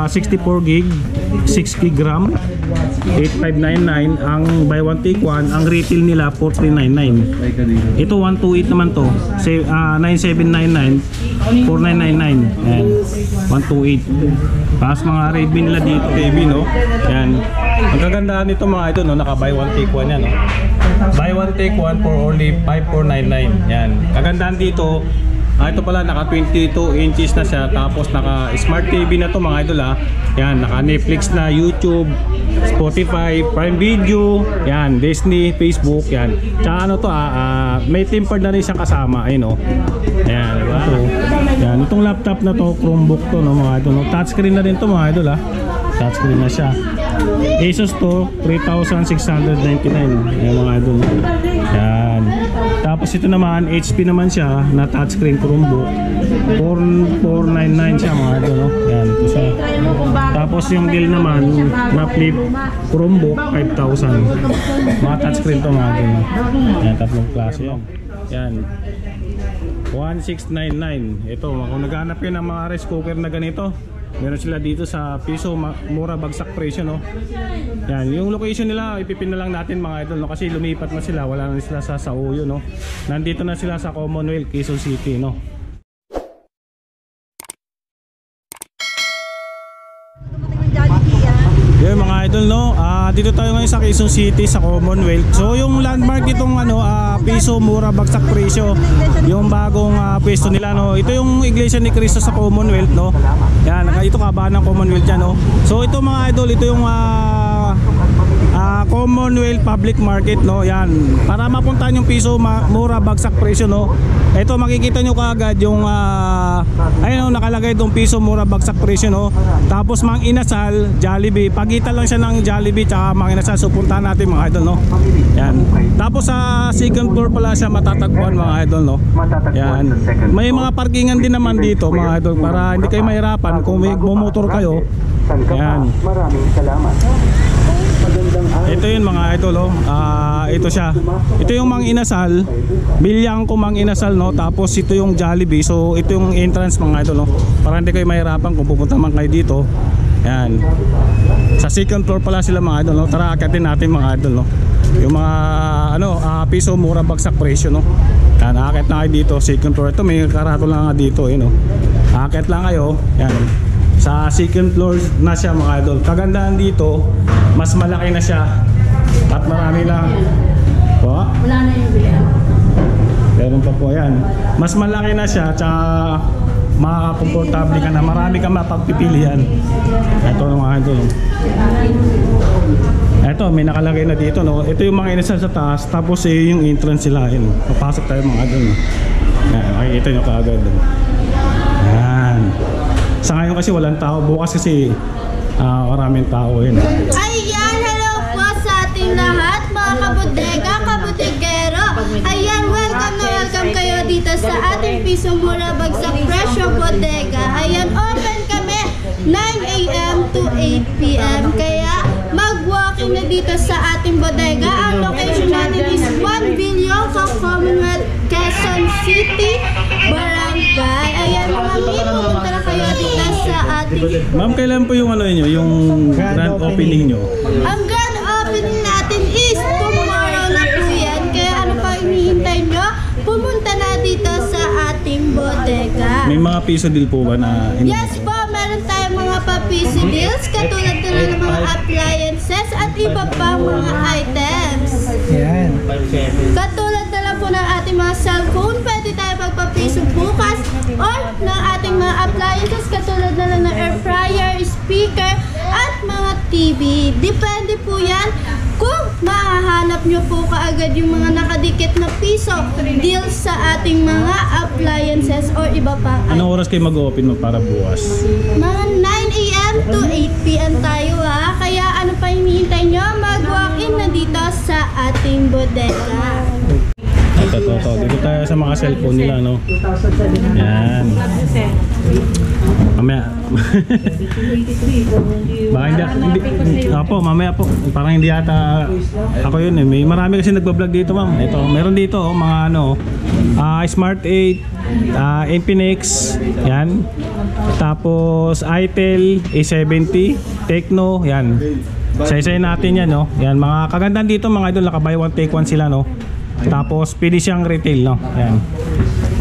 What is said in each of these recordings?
64 gig, 6 gig RAM, 8599. Ang buy one take one, ang retail nila 4399. Ito 128 naman to, 9799, 4999. Ayan, 128. Tapos mga Redmi nila dito, TV, no? Ayan. Ang kagandahan nito mga ito, no? Naka buy one take one yan, no? Buy one take one for only 5499. Yan. Kagandahan dito, ito pala naka 22 inches na siya, tapos naka smart TV na to mga idol ha. Yan, naka Netflix na, YouTube, Spotify, Prime Video, yan, Disney, Facebook, yan. Tsaka ano to may tempered na rin siyang kasama, ayun oh. Yan, diba? So, yan, itong laptop na to, Chromebook to, no, mga idol, no? Touchscreen na rin to mga idol ha. Touchscreen na siya. Asus to 3,699. Yan mga idol. Yan. Tapos ito naman HP naman siya na touchscreen Chromebook, 4499 siya mga idol, no? Yan, ito siya. Tapos yung Dell naman na flip Chromebook 5,000. Mga touchscreen to mga idol, no? Yan, tatlong klase yan. Yan, 1699. Ito, kung naghanap kayo ng mga rice cooker na ganito, meron sila dito sa Piso Mura Bagsak Presyo, no? Yan, yung location nila ipipin na lang natin mga idol, no? Kasi lumipat na sila, wala na sila sa Sauyo, no? Nandito na sila sa Commonwealth, Quezon City, no? Yung mga idol, no? Dito tayo ngayon sa Quezon City, sa Commonwealth. So yung landmark itong Piso Mura Bagsak Presyo, yung bagong pwesto nila, no? Ito yung Iglesia ni Cristo sa Commonwealth, no? Yan, ito kabahan ng Commonwealth yan, no? So ito mga idol, ito yung Commonwealth Public Market, no? Yan, para mapuntahan yung Piso Mura Bagsak Presyo, no? Ito makikita nyo kaagad yung ayun, no, nakalagay itong Piso Mura Bagsak Presyo, no? Tapos Mang Inasal, Jollibee, pagitan lang siya ng Jollibee tsaka Mang Inasal. So puntahan natin mga idol, no? Yan. Tapos sa second floor pala siya matatagpuan mga idol, no? Yan. May mga parkingan din naman dito mga idol, para hindi kayo mahirapan kung may bumotor kayo. Yan. Maraming salamat. Ito yun mga idol, oh. Ito siya. Ito yung Mang Inasal, Bilyangco Mang Inasal, no? Tapos ito yung Jollibee. So ito yung entrance mga idol, no? Para hindi kayo mahirapan kung pupunta man kayo dito. Yan. Sa second floor pala sila mga idol, no? Tara akitin natin mga idol, no? Yung mga Piso Mura Bagsak Presyo, no? Yan, akit na kayo dito, second floor. Ito may karato lang nga dito, yun, no? Akit lang kayo. Yan. Sa second floor na siya mga idol. Kagandahan dito, mas malaki na siya at marami lang po. Wala na yung bilihan. Meron pa po yan. Mas malaki na siya at makakakomportable ka na. Marami kang mapagpipilian. Ito mga idol. Ito may nakalagay na dito, no? Ito yung mga inasal sa taas. Tapos yung entrance sila. Papasok tayo mga idol, no? Yan, makikita nyo kaagad. Yan. Sa ngayon kasi walang tao. Bukas kasi maraming tao yun. Ayan, hello po sa ating lahat mga kabodega, kabodegero. Ayan, welcome na welcome kayo dito sa ating Piso Mura Bagsak Presyo Bodega. Ayan, open kami 9 AM to 8 PM. Kaya mag-walking na dito sa ating bodega. Ang location natin is 1 Bilyangco, Commonwealth, Quezon City, Barangay. Ayan mga mi, pumunta na kayo dito sa ating... Ma'am, kailan po yung niyo, yung grand opening nyo? Ang grand opening natin is tomorrow na po yan. Kaya ano pa hinihintay nyo? Pumunta na dito sa ating bodega. May mga piso deal po ba na... Yes po, meron tayong mga pa-piso deals katulad ng mga appliances at iba pa mga items. Yan. Katulad na lang po ng ating mga cellphone, pwede tayo magpa-piso bukas, or ng ating mga appliances katulad na lang ng air fryer, speaker, at mga TV. Depende po yan kung mahahanap nyo po kaagad yung mga nakadikit na piso deals sa ating mga appliances or iba pa. Anong oras kayo mag-open mo para bukas? Mga 9 AM to 8 PM tayo ha. Kaya ano pa hinihintay nyo? Mag-walk-in na dito sa ating bodega. Ito Ito. Dito tayo sa mga cellphone nila, no? Yan. Mamaya. Baka hindi. Opo, mamaya po. Parang hindi ata ako yun eh. May marami kasi nagbablog dito, ma'am. Ito, meron dito mga ano, Smart 8, Infinix, yan. Tapos Itel A70, Tecno, yan. Isa-isayin natin yan, no? Yan, mga kagandaan dito, mga idol, naka buy one take one sila, no? Tapos pili siyang retail, no? Yan.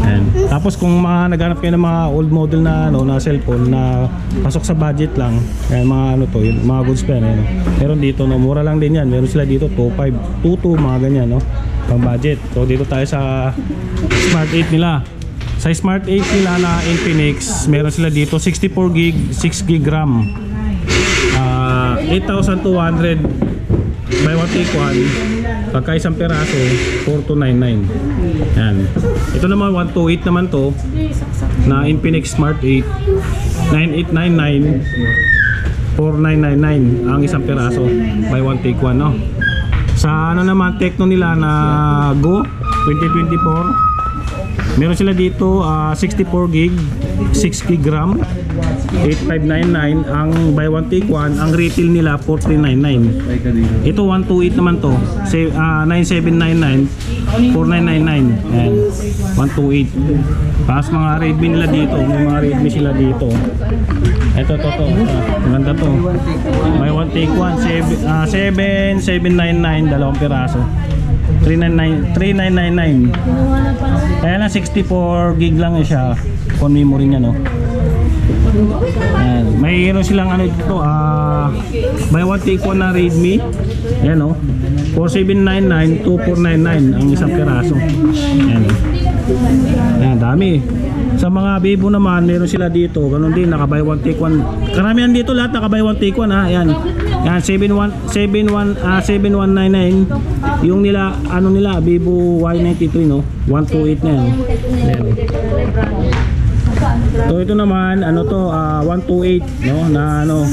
Yan. Tapos kung mga naghanap kayo ng mga old model na ano, na cellphone na pasok sa budget lang, yan, mga ano to, yun, mga goods pa yan, no? Meron dito, no? Mura lang din yan. Meron sila dito 2.5, 2.2, mga ganyan, no? Pang budget. So dito tayo sa Smart 8 nila. Sa Smart 8 nila na Infinix, meron sila dito 64 gig, 6 gig RAM. 8,200 buy one take one. Pagka isang peraso 4,299. Yan. Ito naman 128 naman to na Infinix Smart 8, 9899, 4999 ang isang peraso buy one take one, no? Sa ano naman Tecno nila na Go 2024, meron sila dito 64 gig, 6 gig RAM, 8599 ang buy one take one. Ang retail nila 4399. Ito 128 naman to, 9799, 4999. Ayan, 128. Tapos mga Redmi nila dito, may mga Redmi sila dito. Ito maganda to. Buy one take one, 7799, dalawang piraso. 3999. Kaya lang 64 gig lang siya. Phone memory niya, no. Ayan. May silang ano dito, buy one take one na Redmi. Ayan, no. 4799, 2499 ang isang piraso. Ayan. Ayan, dami. Sa mga Vivo naman, meron sila dito, ganun din, naka buy one take one. Karamihan dito lahat naka buy one take one, ha. Ayan. Yan, 7199. Yung nila, ano nila, Vivo Y93, no? 128 na yan. Ayan. So ito naman, ano to, 128, no? Na ano,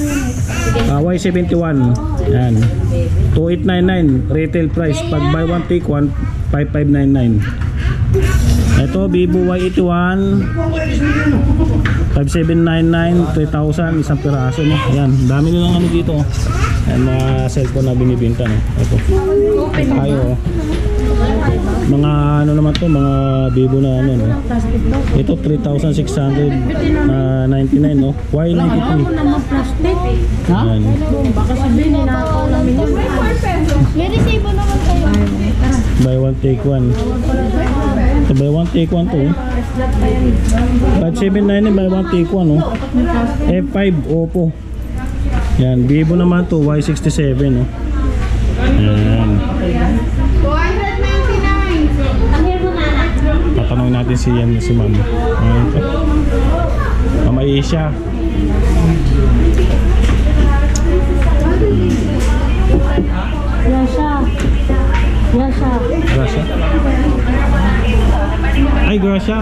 Y71. Yan. 2899 retail price. Pag buy one take one, 5599. Ito, Vivo Y81, 5799, 3,000 isang piraso, no? Ayan, dami nilang ano dito. Ayan, mga cellphone na binibenta, no? Ito. Tayo, mga ano naman to, mga Vivo na ano, no? Ito 3,699, no? Y93. Ayan. Baka sabihin ninakaw namin yun. May resibo naman kayo. Buy one take one. So buy one take one to. 579 buy one take one, no? F5 Oppo. Yan, Vivo naman to, Y67, no? Yan. 299. Tatanungin natin si Ma'am. Ma'am Aisha. Yasha. Gracia. Ay, Gracia.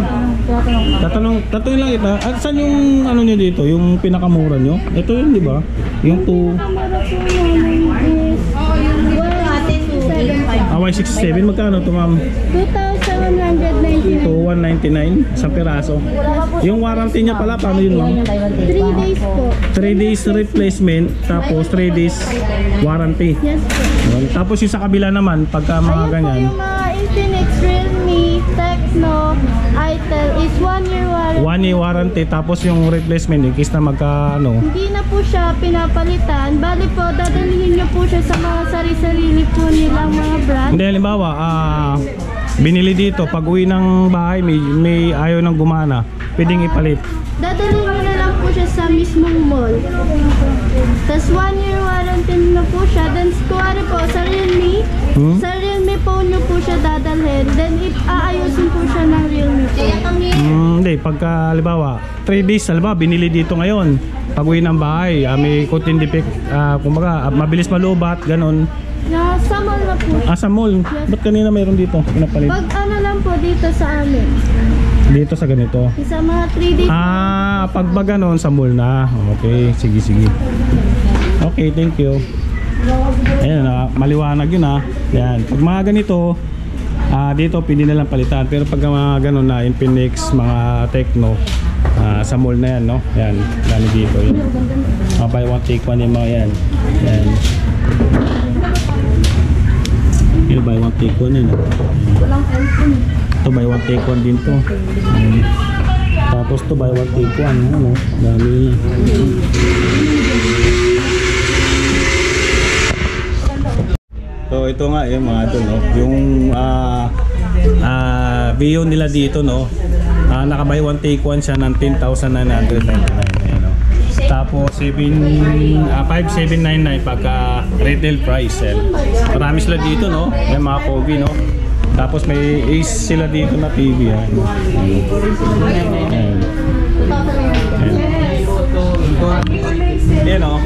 Tatanong lang kita. At saan yung ano nyo dito? Yung pinakamura nyo? Ito yun, di ba? Yung 2 Y67. Magkano to, ma'am? 2,199. 2199 isang piraso. Yung warranty niya pala, paano yun, ma'am? 3 days po. 3 days replacement, tapos 3 days warranty. Yes po. Tapos yung sa kabila naman, pagka mga Ayun po ganyan, yung mga Infinix, Realme, Tecno, Itel is 1 year warranty. 1 year warranty. Tapos yung replacement, in case na magka ano, Hindi na po siya pinapalitan. Bali po, dadalhin niyo po siya sa mga sarili po nilang mga brand. hindi, halimbawa, binili dito, pag uwi ng bahay, may ayaw ng gumana, pwedeng ipalit. Dadalhin niyo na lang po siya sa mismong mall. Tapos 1 year warranty na po siya. Then kuwari po sa Realme, sa Realme phone niyo po siya dadalhin. Then aayusin po siya ng Realme phone. Hindi, pagka halimbawa 3 days, halimbawa binili dito ngayon, pag uwi ng bahay, may konting defect, kumbaga mabilis malubat, ganun. Sa mall na po. Sa mall, ba't kanina mayroon dito pinapalit? Pag ano lang po dito sa amin. Dito sa ganito. Sa mga 3 days. Pag ba ganun, sa mall na. Okay, sige. Okay, thank you. Ayan, maliwanag yun, ha. Yan, pag mga ganito, Dito pwede na lang palitan, pero pag mga ganun na Infinix, mga Tecno, sa mall na yan, no? Yan, dami dito yun. Buy one take one yung mga yan. Yan. Yung buy one take one yun, no? Ito buy one take one din to. Tapos to buy one take one, ano? Dami yun. So ito nga yung mga ito, no? Yung view nila dito, no? Naka buy one take one siya ng 10,999, ayan, no? Tapos 5,799 pagka retail price sell. Marami sila dito, no? May mga Kobe, no? Tapos may Ace sila dito na TV, ayan. Ayan. Ayan, no?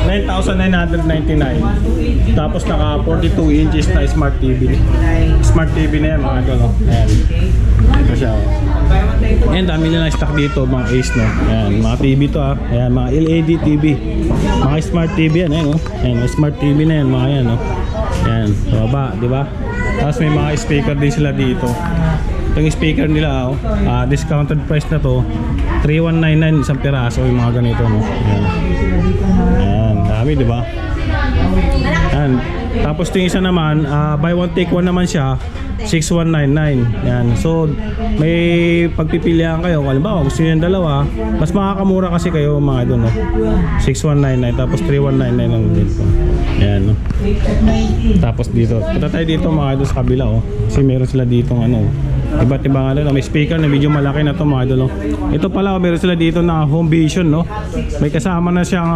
9,999. Tapos naka 42 inches na smart TV. Smart TV na yan, mga idol, no? Ayan. Ito siya, oh. Ayan, dami nilang stock dito, mga Ace, no? Ayan, mga TV to, ah. Ayan, mga LED TV. Mga smart TV yan, ayan, no? Ayan, smart TV na yan, mga yan, no? Ayan, sa baba, di ba? Tapos may mga speaker din sila dito. Itong speaker nila, oh, discounted price na to, 3,199 isang piraso, yung mga ganito, no? Ayan. Ayan, dami, di ba? Ayan. Tapos yung isa naman, buy one take one naman siya, 6,199. Yan. So may pagpipilian kayo. Halimbawa gusto niyo yung dalawa, mas makakamura kasi kayo mga doon, no? 6,199 tapos 3,199 lang dito. Yan, no? Tapos dito. Punta tayo dito mga doon sa kabila, oh. Kasi meron sila dito ano, iba't ibang ano, may speaker na medyo malaki na to mga idol, no? Ito pala, meron sila dito na home vision, no? May kasama na siyang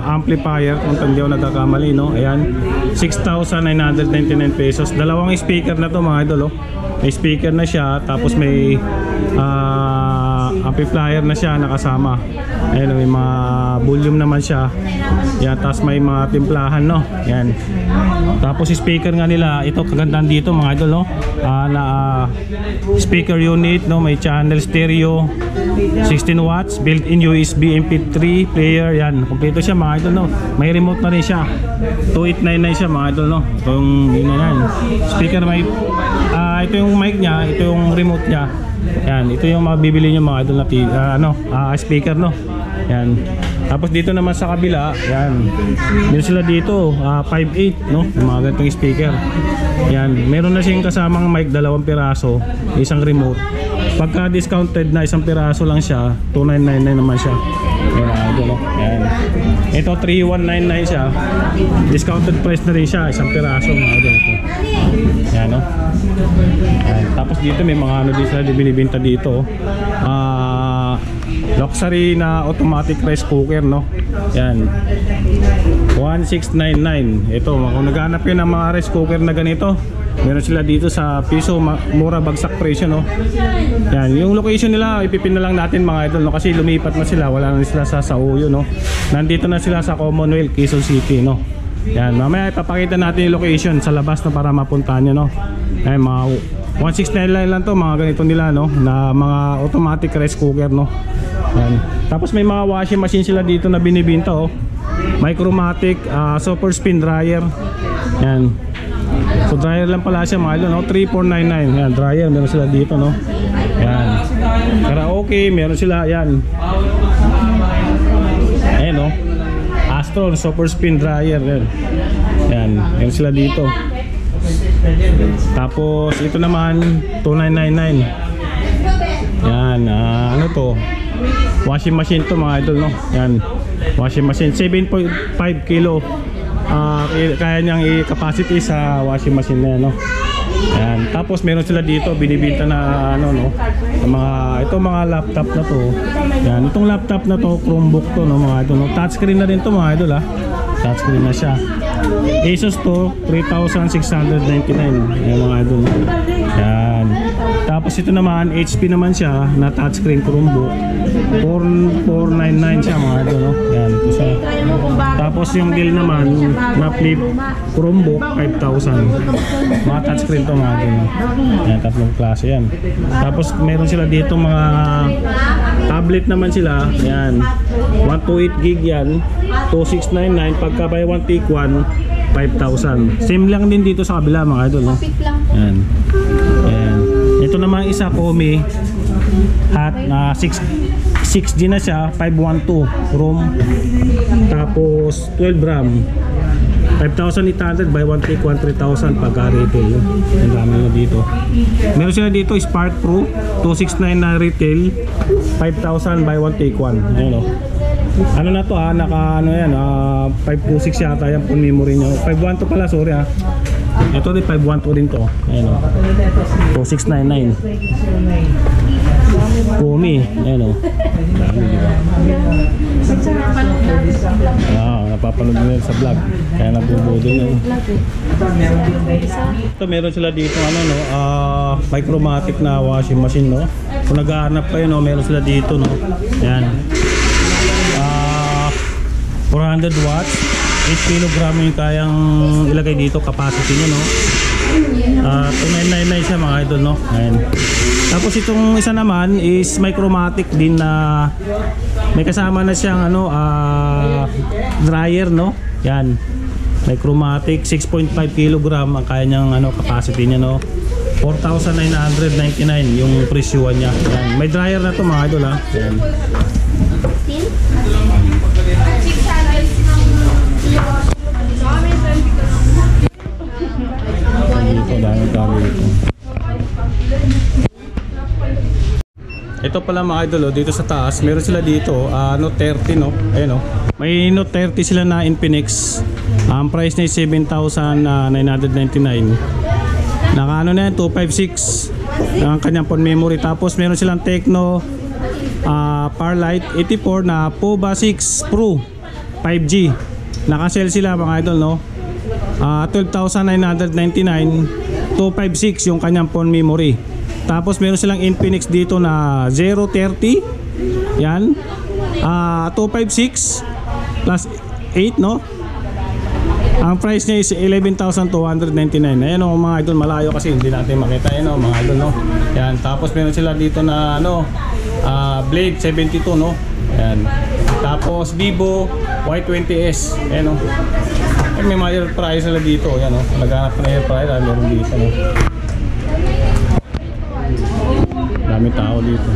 amplifier kung hindi ako nagkakamali, no? Ayan, 6,999 pesos. Dalawang speaker na to mga idol, oh. May speaker na siya, tapos may amplifier na siya nakasama. Ayan, may mga volume naman siya. Yan, tapos may mga timplahan, no? Yan. Tapos speaker nga nila, ito kagandaan dito mga idol, no? Speaker unit, no? May channel stereo, 16 watts, built-in USB MP3 player. Yan, kompleto siya mga idol, no? May remote na rin siya. 2899 siya mga idol, no? Itong yun na yan. Speaker may ito yung mic niya, ito yung remote niya. Yan, ito yung mabibili niyo mga idol na speaker, no? Yan. Tapos dito naman sa kabila, yan. Meron sila dito, 5.8, no? Yung mga ganitong speaker. Yan, meron na siyang kasamang mic, 2 piraso, isang remote. Pagka discounted na isang piraso lang siya, 2,999 naman siya. Yan, idol, no? Yan. Ito 3,199 siya. Discounted price na rin siya, isang piraso mga idol ito. Yan, no? Yan. Tapos dito may mga ano din sila binibenta dito. Luxury na automatic rice cooker, no? Yan, 1,699. Ito, kung naghanap yun ng mga rice cooker na ganito, meron sila dito sa piso, mura bagsak presyo, no? Yan, yung location nila ipipin na lang natin mga idol, no? Kasi lumipat na sila, wala na sila sa Sauyo, no? Nandito na sila sa Commonwealth, Quezon City, no? Yan, mamaya ipapakita natin yung location sa labas, no, para mapuntahan nyo, no? Yan, mga 1,699 lang to, mga ganito nila, no? Na mga automatic rice cooker, no? Yan. Tapos may mga washing machine sila dito na binibenta, oh. Micromatic, super spin dryer. Yan. So dryer lang pala siya mga idol, no? 3,499. Yan, dryer meron sila dito, no? Yan. Karaoke meron sila, yan. Ayan, no? Astro super spin dryer, yan. Yan, meron sila dito. Tapos ito naman 2,999. Yan, ano to? Washing machine to mga idol, no? Yan, washing machine 7.5 kilo. Kaya niyang i-capacity sa washing machine na yan, no? Yan. Tapos meron sila dito binibenta na ano, no? Ito mga laptop na to. Yan, itong laptop na to, Chromebook to, no, mga idol, no? Touchscreen na rin to mga idol, ha? Touchscreen na siya. Asus to, 3,699. Yan mga idol. Yan. Tapos ito naman, HP naman siya na touchscreen Chromebook, 4,499 siya mga idol, no? Yan, ito siya. Tapos yung deal naman na flip Chromebook 5,000. Mga touchscreen to mga din. Yan, tatlong klase yan. Tapos meron sila dito mga tablet naman sila. Yan. 128 gig yan. 2699 pagka buy one take one 5,000. Same lang din dito sa kabila mga idol, no? Yan. Yan. Ito naman isa Komi at 6G na siya, 512 ROM. Tapos 12 RAM. 5,800 buy one take one 3,000 pagka retail. Ang dami na dito. Meron sila dito Spark Pro 269 na retail, 5,000 buy one take one. Ayun, no? Ano na to naka ano yan, 526 yata yan phone memory niya. 512 pala, sorry Ito din 512 din to. Ayun, 2699. Komi, ayun, dami, di ba? Napapanood nila sa vlog. Kaya nabubudol yun. Ito meron sila dito Micromatic na washing machine, no? Kung naghahanap kayo, no, meron sila dito, no? Yan. 400 watts, 8 kg yung kayang ilagay dito, capacity niya, no? 2999 siya mga idol, no? Ayan. Tapos itong isa naman is Micromatic din na may kasama na siyang dryer, no? Yan. Micromatic 6.5 kg ang kaya niyang capacity niya, no? 4,999 yung presyuhan niya. Yan. May dryer na to mga idol, Yan. Ito pala mga idol, dito sa taas meron sila dito Note 30, no? Ayun, may Note 30 sila na Infinix. Ang price niya is 7,999. Naka na yan, 256 ang kanyang phone memory. Tapos meron silang Tecno Parlight 84 na POBA 6 Pro 5G. Naka-sell sila mga idol, no? 12,999, 256 yung kanyang phone memory. Tapos meron silang Infinix dito na 030. Yan. 256 plus 8, no? Ang price niya is 11,299. Ayan mga idol, malayo kasi hindi natin makita. Ayan mga idol, no? Yan. Tapos meron sila dito na Blade 72, no? Yan. Tapos Vivo Y20s. Ayan, no? May mga air fryer sila dito. Ayan, no? Naghanap na air fryer. Meron dito, no? Dami tao dito.